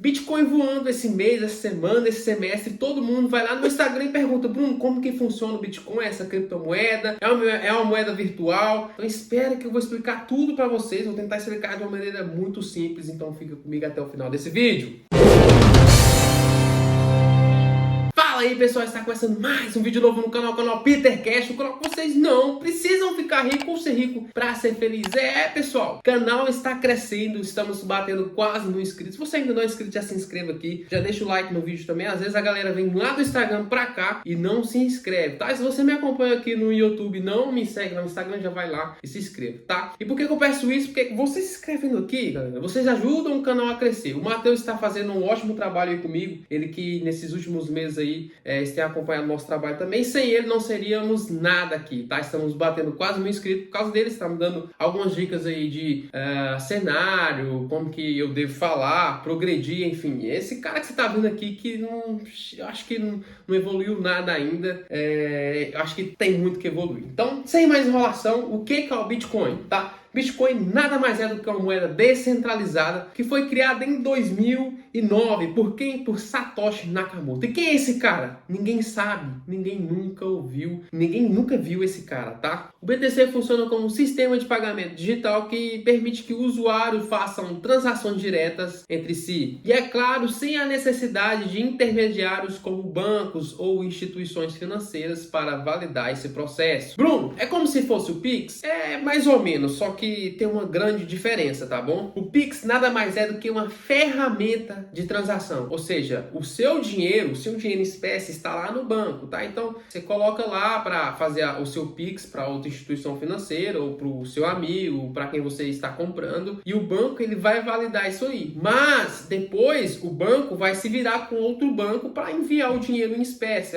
Bitcoin voando esse mês, essa semana, esse semestre, todo mundo vai lá no Instagram e pergunta: Bruno, como que funciona o Bitcoin, essa criptomoeda? É uma moeda virtual? Então espera que eu vou explicar tudo para vocês, vou tentar explicar de uma maneira muito simples, então fica comigo até o final desse vídeo. Fala aí pessoal, está começando mais um vídeo novo no canal Peter Cash, o canal que vocês não precisam ficar rico ou ser rico para ser feliz. Pessoal, o canal está crescendo, estamos batendo quase 1000 inscritos. Se você ainda não é inscrito, já se inscreva aqui, já deixa o like no vídeo também. Às vezes a galera vem lá do Instagram para cá e não se inscreve, tá? Se você me acompanha aqui no YouTube, não me segue no Instagram, já vai lá e se inscreva, tá? E por que eu peço isso? Porque vocês se inscrevendo aqui, galera, vocês ajudam o canal a crescer. O Matheus está fazendo um ótimo trabalho aí comigo, ele que nesses últimos meses aí tem acompanhado nosso trabalho também. Sem ele não seríamos nada aqui, tá? Estamos batendo quase 1000 inscritos por causa dele. Está me dando algumas dicas aí de cenário, como que eu devo falar, progredir, enfim. Esse cara que você tá vendo aqui que não, eu acho que não evoluiu nada ainda, eu acho que tem muito que evoluir. Então, sem mais enrolação, o que é o Bitcoin, tá? Bitcoin nada mais é do que uma moeda descentralizada que foi criada em 2009. Por quem? Por Satoshi Nakamoto. E quem é esse cara? Ninguém sabe, ninguém nunca ouviu, ninguém nunca viu esse cara, tá? O BTC funciona como um sistema de pagamento digital que permite que o usuário façam transações diretas entre si. E é claro, sem a necessidade de intermediários como bancos ou instituições financeiras para validar esse processo. Bruno, é como se fosse o Pix? É mais ou menos, só que tem uma grande diferença, tá bom? O Pix nada mais é do que uma ferramenta de transação, ou seja, o seu dinheiro em espécie está lá no banco, tá? Então você coloca lá para fazer o seu Pix para outra instituição financeira ou para o seu amigo, para quem você está comprando, e o banco ele vai validar isso aí. Mas depois o banco vai se virar com outro banco para enviar o dinheiro em espécie.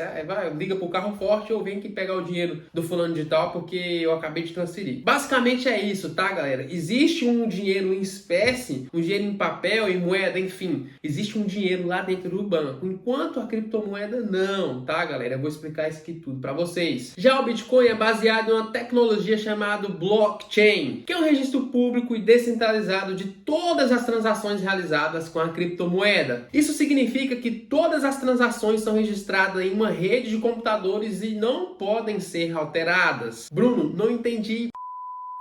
Liga para o carro forte ou vem aqui pegar o dinheiro do fulano de tal porque eu acabei de transferir. Basicamente é isso, tá, galera? Existe um dinheiro em espécie, um dinheiro em papel, em moeda, enfim. Existe um dinheiro lá dentro do banco, enquanto a criptomoeda não, tá, galera? Eu vou explicar isso aqui tudo para vocês. Já o Bitcoin é baseado em uma tecnologia chamada blockchain, que é um registro público e descentralizado de todas as transações realizadas com a criptomoeda. Isso significa que todas as transações são registradas em uma rede de computadores e não podem ser alteradas. Bruno, não entendi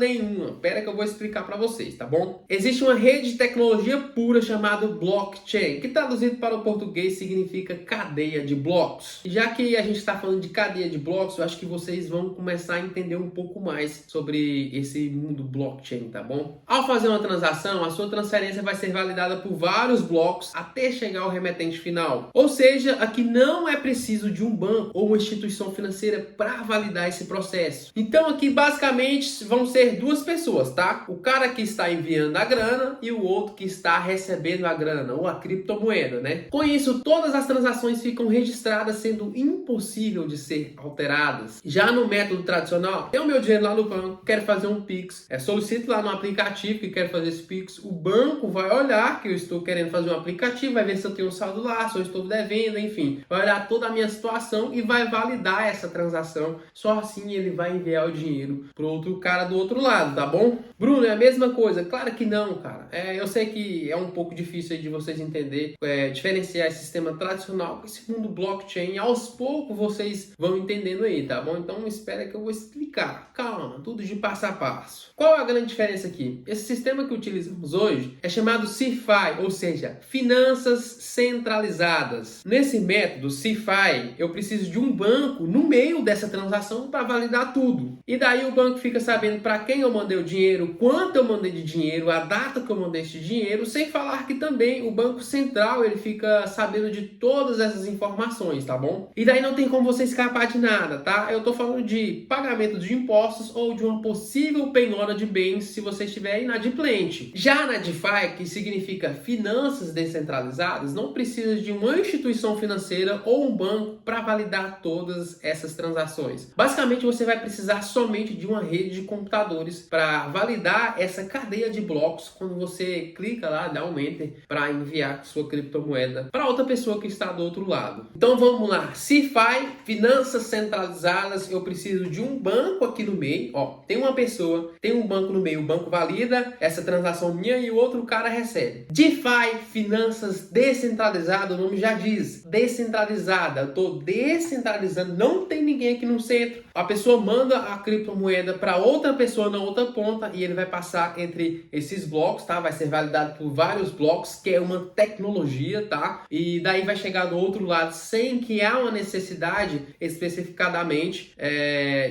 nenhuma. Pera que eu vou explicar para vocês, tá bom? Existe uma rede de tecnologia pura chamada blockchain, que traduzido para o português significa cadeia de blocos. E já que a gente está falando de cadeia de blocos, eu acho que vocês vão começar a entender um pouco mais sobre esse mundo blockchain, tá bom? Ao fazer uma transação, a sua transferência vai ser validada por vários blocos até chegar ao remetente final. Ou seja, aqui não é preciso de um banco ou uma instituição financeira para validar esse processo. Então aqui basicamente vão ser duas pessoas, tá? O cara que está enviando a grana e o outro que está recebendo a grana ou a criptomoeda, né? Com isso, todas as transações ficam registradas, sendo impossível de ser alteradas. Já no método tradicional, tem o meu dinheiro lá no banco, quero fazer um Pix, solicito lá no aplicativo que quero fazer esse Pix, o banco vai olhar que eu estou querendo fazer um aplicativo, vai ver se eu tenho um saldo lá, se eu estou devendo, enfim, vai olhar toda a minha situação e vai validar essa transação. Só assim ele vai enviar o dinheiro pro outro cara do outro lado, tá bom? Bruno, é a mesma coisa? Claro que não, cara. Eu sei que é um pouco difícil aí de vocês entender, diferenciar esse sistema tradicional com esse mundo blockchain. Aos poucos vocês vão entendendo aí, tá bom? Então espera que eu vou explicar. Calma, tudo de passo a passo. Qual é a grande diferença aqui? Esse sistema que utilizamos hoje é chamado CeFi, ou seja, finanças centralizadas. Nesse método CeFi, eu preciso de um banco no meio dessa transação para validar tudo. E daí o banco fica sabendo para quem eu mandei o dinheiro, quanto eu mandei de dinheiro, a data que eu mandei esse dinheiro, sem falar que também o Banco Central ele fica sabendo de todas essas informações, tá bom? E daí não tem como você escapar de nada, tá? Eu tô falando de pagamento de impostos ou de uma possível penhora de bens se você estiver inadimplente. Já na DeFi, que significa finanças descentralizadas, não precisa de uma instituição financeira ou um banco para validar todas essas transações. Basicamente você vai precisar somente de uma rede de computadores computadores para validar essa cadeia de blocos quando você clica lá, dá um enter para enviar sua criptomoeda para outra pessoa que está do outro lado. Então vamos lá, CeFi, finanças centralizadas, eu preciso de um banco aqui no meio, ó, tem uma pessoa, tem um banco no meio, o banco valida essa transação minha e o outro cara recebe. DeFi, finanças descentralizadas, o nome já diz, descentralizada, eu tô descentralizando, não tem ninguém aqui no centro, a pessoa manda a criptomoeda para outra pessoa na outra ponta e ele vai passar entre esses blocos, tá? Vai ser validado por vários blocos, que é uma tecnologia, tá? E daí vai chegar do outro lado sem que há uma necessidade especificadamente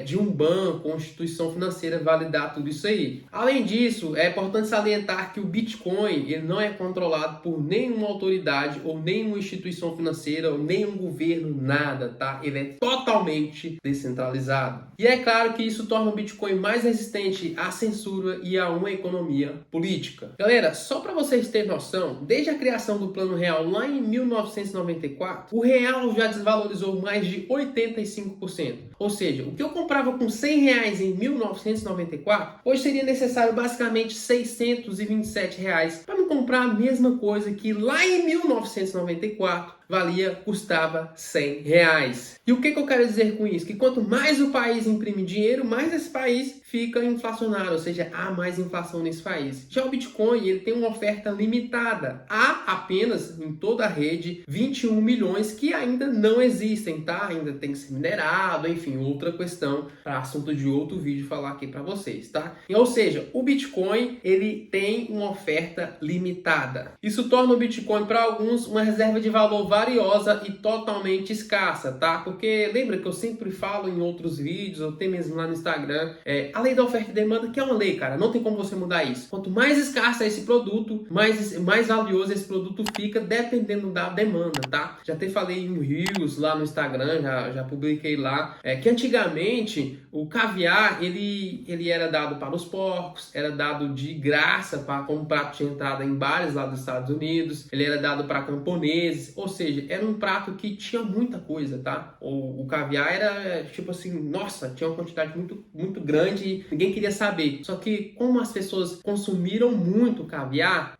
de um banco ou instituição financeira validar tudo isso aí. Além disso, é importante salientar que o Bitcoin ele não é controlado por nenhuma autoridade ou nenhuma instituição financeira ou nenhum governo, nada, tá? Ele é totalmente descentralizado. E é claro que isso torna o Bitcoin mais resistente à censura e a uma economia política. Galera, só para vocês terem noção, desde a criação do Plano Real lá em 1994, o real já desvalorizou mais de 85%. Ou seja, o que eu comprava com R$100 em 1994, hoje seria necessário basicamente R$627 para me comprar a mesma coisa que lá em 1994 custava R$100. E o que eu quero dizer com isso? Que quanto mais o país imprime dinheiro, mais esse país fica inflacionário, ou seja, há mais inflação nesse país. Já o Bitcoin, ele tem uma oferta limitada. Há apenas em toda a rede 21 milhões que ainda não existem, tá? Ainda tem que ser minerado, enfim, outra questão para assunto de outro vídeo falar aqui para vocês, tá? Ou seja, o Bitcoin, ele tem uma oferta limitada. Isso torna o Bitcoin para alguns uma reserva de valor valiosa e totalmente escassa, tá? Porque lembra que eu sempre falo em outros vídeos, até mesmo lá no Instagram, a lei da oferta e demanda, que é uma lei, cara, não tem como você mudar isso. Quanto mais escasso é esse produto, mais valioso esse produto fica, dependendo da demanda, tá? Já até falei em Reels lá no Instagram, já publiquei lá, que antigamente o caviar, ele era dado para os porcos, era dado de graça como prato de entrada em bares lá dos Estados Unidos, ele era dado para camponeses, ou seja, era um prato que tinha muita coisa, tá? O caviar era tipo assim, nossa, tinha uma quantidade muito, muito grande e ninguém queria saber. Só que como as pessoas consumiram muito caviar,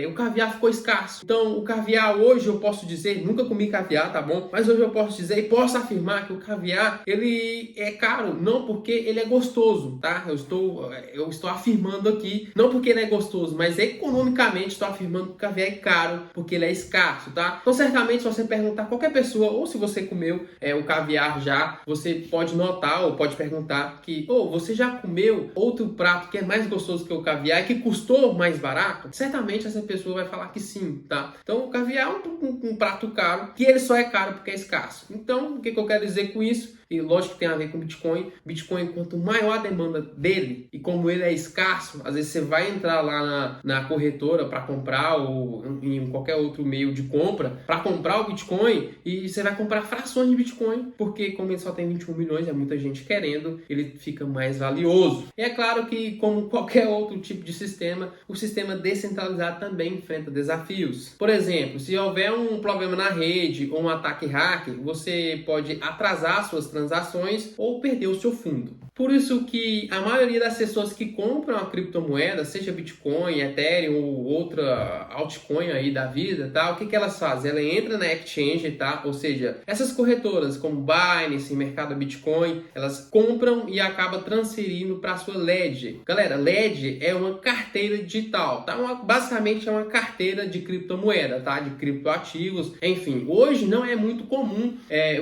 o caviar ficou escasso. Então o caviar hoje eu posso dizer, nunca comi caviar, tá bom? Mas hoje eu posso dizer e posso afirmar que o caviar, ele é caro, não porque ele é gostoso, tá? Eu estou afirmando aqui, não porque ele é gostoso, mas economicamente estou afirmando que o caviar é caro porque ele é escasso, tá? Então certamente se você perguntar a qualquer pessoa, ou se você comeu o caviar já, você pode notar ou pode perguntar que, você já comeu outro prato que é mais gostoso que o caviar e que custou mais barato? Certamente essa pessoa vai falar que sim, tá? Então o caviar é um prato caro, que ele só é caro porque é escasso. Então o que eu quero dizer com isso? E lógico que tem a ver com Bitcoin. Bitcoin, quanto maior a demanda dele, e como ele é escasso, às vezes você vai entrar lá na corretora para comprar, ou em qualquer outro meio de compra, para comprar o Bitcoin, e você vai comprar frações de Bitcoin, porque como ele só tem 21 milhões, é muita gente querendo, ele fica mais valioso. E é claro que, como qualquer outro tipo de sistema, o sistema descentralizado também enfrenta desafios. Por exemplo, se houver um problema na rede ou um ataque hacker, você pode atrasar suas transações ou perder o seu fundo. Por isso que a maioria das pessoas que compram a criptomoeda, seja Bitcoin, Ethereum ou outra altcoin aí da vida, tá? O que elas fazem? Ela entra na exchange, tá? Ou seja, essas corretoras como Binance, Mercado Bitcoin, elas compram e acabam transferindo para sua Ledger. Galera, Ledger é uma carteira digital, tá? Basicamente é uma carteira de criptomoeda, tá? De criptoativos, enfim. Hoje não é muito comum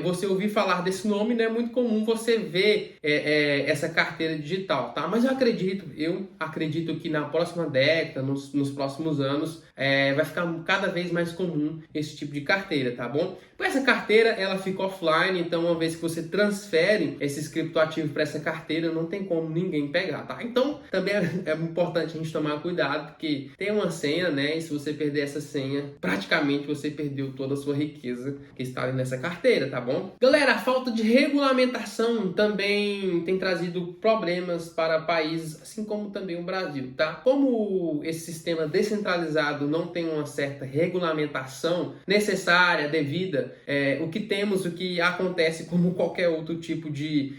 você ouvir falar desse nome, não é muito comum você ver essa carteira digital, tá? Mas eu acredito que na próxima década, nos próximos anos, vai ficar cada vez mais comum esse tipo de carteira, tá bom? Essa carteira, ela fica offline, então uma vez que você transfere esses criptoativos para essa carteira, não tem como ninguém pegar, tá? Então, também é importante a gente tomar cuidado, porque tem uma senha, né? E se você perder essa senha, praticamente você perdeu toda a sua riqueza que está ali nessa carteira, tá bom? Galera, a falta de regulamentação também tem trazido trazido problemas para países, assim como também o Brasil, tá? Como esse sistema descentralizado não tem uma certa regulamentação necessária, devida, o que acontece como qualquer outro tipo de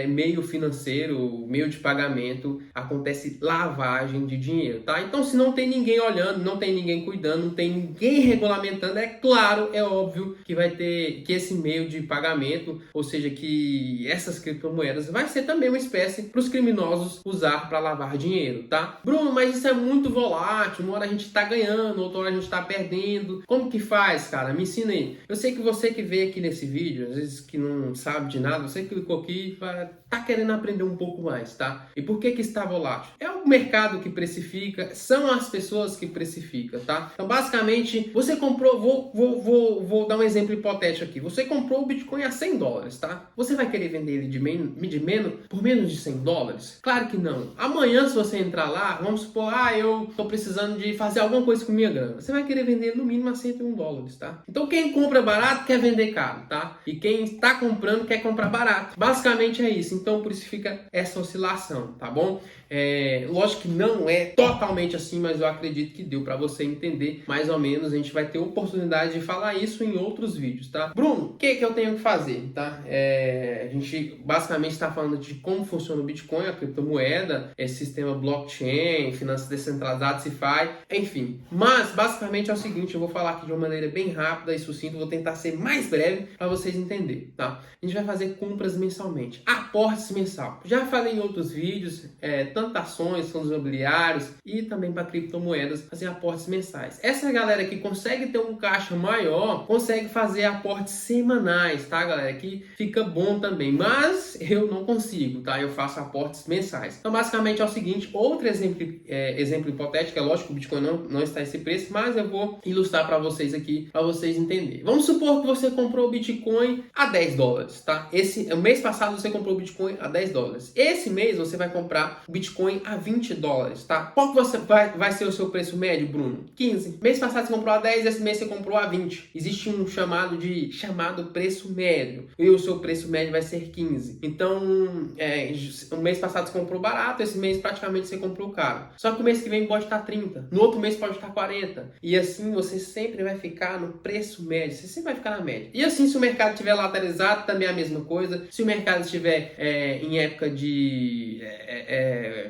meio financeiro, meio de pagamento, acontece lavagem de dinheiro, tá? Então, se não tem ninguém olhando, não tem ninguém cuidando, não tem ninguém regulamentando, é claro, é óbvio que vai ter que esse meio de pagamento, ou seja, que essas criptomoedas vai ser também uma espécie para os criminosos usar para lavar dinheiro, tá? Bruno, mas isso é muito volátil, uma hora a gente tá ganhando, outra hora a gente tá perdendo. Como que faz, cara? Me ensina aí. Eu sei que você que veio aqui nesse vídeo, às vezes que não sabe de nada, você clicou aqui e tá querendo aprender um pouco mais, tá? E por que está volátil? É o mercado que precifica, são as pessoas que precificam, tá? Então, basicamente, você comprou, vou dar um exemplo hipotético aqui. Você comprou o Bitcoin a $100, tá? Você vai querer vender ele por menos de $100? Claro que não. Amanhã, se você entrar lá, vamos supor, eu tô precisando de fazer alguma coisa com minha grana. Você vai querer vender no mínimo a $101, tá? Então, quem compra barato quer vender caro, tá? E quem está comprando quer comprar barato. Basicamente é isso. Então, por isso fica essa oscilação, tá bom? Lógico que não é totalmente assim, mas eu acredito que deu para você entender mais ou menos. A gente vai ter oportunidade de falar isso em outros vídeos, tá? Bruno, o que eu tenho que fazer, tá? A gente basicamente está falando de como funciona o Bitcoin, a criptomoeda, esse sistema blockchain, finanças descentralizadas, DeFi, enfim. Mas basicamente é o seguinte, eu vou falar aqui de uma maneira bem rápida e sucinta, vou tentar ser mais breve para vocês entenderem, tá? A gente vai fazer compras mensalmente, aportes mensal. Já falei em outros vídeos, tanto ações, fundos imobiliários e também para criptomoedas, fazer aportes mensais. Essa galera que consegue ter um caixa maior, consegue fazer aportes semanais, tá, galera? Que fica bom também, mas eu não consigo, tá? Eu faço aportes mensais. Então, basicamente é o seguinte, outro exemplo hipotético, é lógico que o Bitcoin não está esse preço, mas eu vou ilustrar para vocês aqui, para vocês entenderem. Vamos supor que você comprou o Bitcoin a $10, tá? O mês passado você comprou o Bitcoin a $10. Esse mês você vai comprar o Bitcoin a $20, tá? Qual que vai ser o seu preço médio, Bruno? 15. Mês passado você comprou a 10, esse mês você comprou a 20. Existe um chamado preço médio. E o seu preço médio vai ser 15. Então, o mês passado você comprou barato, esse mês praticamente você comprou caro. Só que o mês que vem pode estar 30. No outro mês pode estar 40. E assim você sempre vai ficar no preço médio. Você sempre vai ficar na média. E assim, se o mercado estiver lateralizado, também é a mesma coisa. Se o mercado estiver em época de...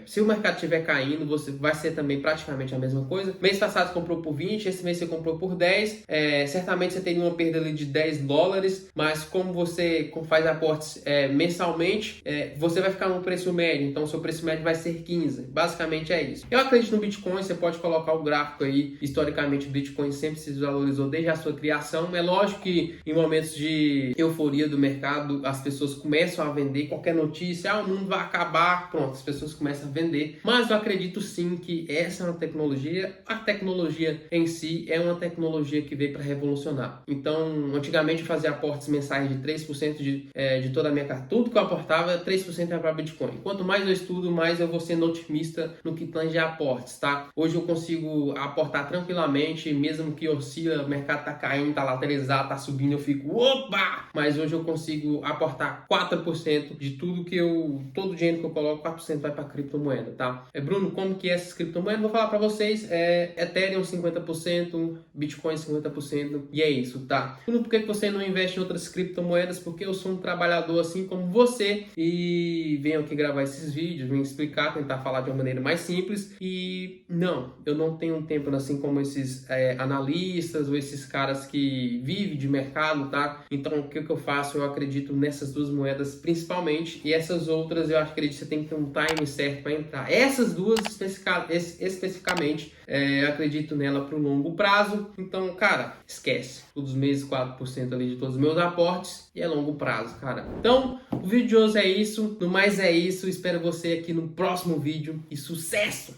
se o mercado estiver caindo, você vai ser também praticamente a mesma coisa. Mês passado você comprou por 20, esse mês você comprou por 10. Certamente você teria uma perda ali de $10, mas como você faz aportes mensalmente, você vai ficar no preço médio. Então, o seu preço médio vai ser 15. Basicamente é isso. Eu acredito no Bitcoin, você pode colocar o gráfico aí. Historicamente, o Bitcoin sempre se desvalorizou desde a sua criação. É lógico que em momentos de euforia do mercado, as pessoas começam a vender qualquer notícia. O mundo vai acabar. Pronto, as pessoas começam a vender. Mas eu acredito sim que essa é uma tecnologia. A tecnologia em si é uma tecnologia que veio para revolucionar. Então, antigamente eu fazia aportes mensais de 3% de toda a minha carteira. Tudo que eu aportava, 3% era para Bitcoin. Quanto mais eu estudo, mais eu vou sendo otimista no que tange aportes, tá? Hoje eu consigo aportar tranquilamente, mesmo que oscila, o mercado tá caindo, tá lateralizado, tá subindo, eu fico, opa! Mas hoje eu consigo aportar 4% de todo o dinheiro que eu coloco, 4% vai para criptomoeda, tá? Bruno, como que é essas criptomoedas? Vou falar para vocês, Ethereum 50%, Bitcoin 50%, e é isso, tá? Bruno, por que você não investe em outras criptomoedas? Porque eu sou um trabalhador assim como você e venho aqui gravar esses vídeos, venho explicar, tentar falar de uma maneira mais simples e não, eu não tenho tempo assim como esses analistas ou esses caras que vivem de mercado, tá? Então, o que eu faço? Eu acredito nessas duas moedas principalmente e essas outras eu acredito que você tem que ter um time certo para entrar. Essas duas especificamente, eu acredito nela para o longo prazo. Então, cara, esquece. Todos os meses 4% ali de todos os meus aportes e é longo prazo, cara. Então, o vídeo de hoje é isso. No mais é isso. Espero você aqui no próximo vídeo e sucesso!